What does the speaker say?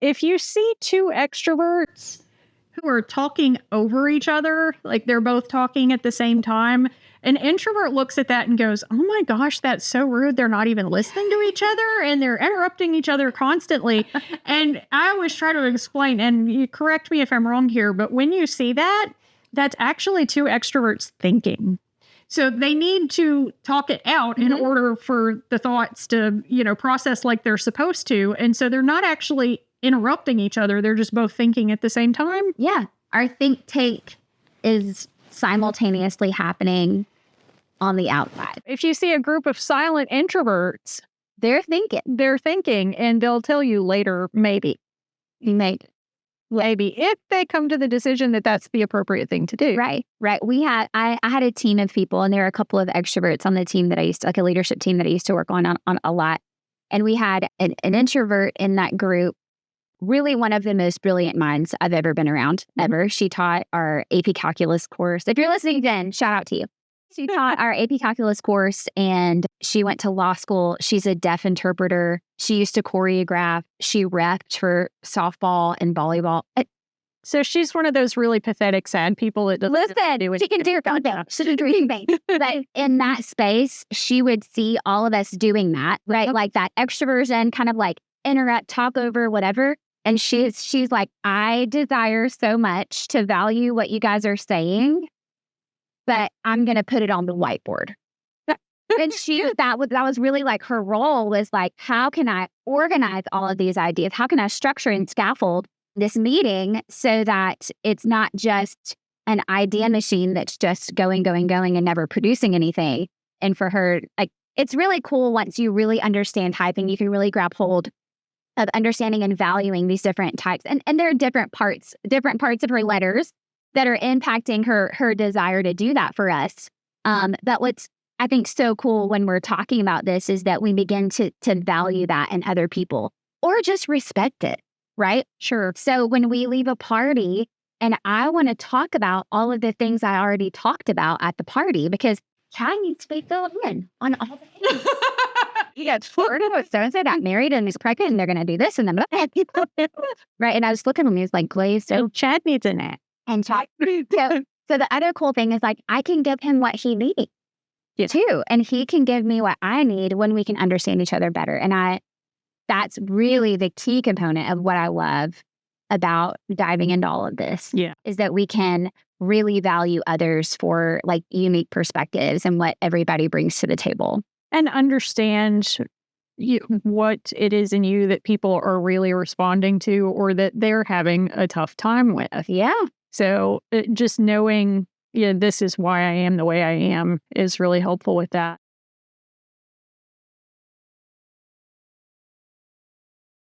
if you see two extroverts who are talking over each other, like they're both talking at the same time, an introvert looks at that and goes, oh my gosh, that's so rude. They're not even listening to each other and they're interrupting each other constantly. And I always try to explain, and you correct me if I'm wrong here, but when you see that, that's actually two extroverts thinking. So they need to talk it out in order for the thoughts to, process like they're supposed to. And so they're not actually interrupting each other. They're just both thinking at the same time. Yeah. Our think tank is simultaneously happening on the outside. If you see a group of silent introverts, they're thinking, and they'll tell you later, maybe if they come to the decision that that's the appropriate thing to do. Right. I had a team of people, and there were a couple of extroverts on the team that I used to, like a leadership team that I used to work on a lot. And we had an introvert in that group, really one of the most brilliant minds I've ever been around, ever. She taught our AP Calculus course. If you're listening, Jen, shout out to you. She taught our AP Calculus course, and she went to law school. She's a deaf interpreter. She used to choreograph. She repped for softball and volleyball. So she's one of those really pathetic, sad people that doesn't do it. She can do her own thing. She's a dream thing. But in that space, she would see all of us doing that, right? Like that extroversion, kind of like interrupt, talk over, whatever. And she's like, I desire so much to value what you guys are saying, but I'm going to put it on the whiteboard. And that was really like her role, was like, how can I organize all of these ideas? How can I structure and scaffold this meeting so that it's not just an idea machine that's just going and never producing anything? And for her, like, it's really cool once you really understand typing, you can really grab hold of understanding and valuing these different types. And there are different parts of her letters that are impacting her desire to do that for us. But what's, I think, so cool when we're talking about this is that we begin to value that in other people, or just respect it, right? Sure. So when we leave a party and I want to talk about all of the things I already talked about at the party, because Chad needs to be filled in on all the things. Yeah, Florida was so-and-so got married and is pregnant and they're going to do this and then right. And I was looking at him, he was like glazed. So Chad needs a nap. And Chad. So the other cool thing is, like, I can give him what he needs too. And he can give me what I need when we can understand each other better. And that's really the key component of what I love about diving into all of this. Yeah. Is that we can really value others for like unique perspectives and what everybody brings to the table. And understand what it is in you that people are really responding to, or that they're having a tough time with. Yeah. So just knowing, this is why I am the way I am is really helpful with that.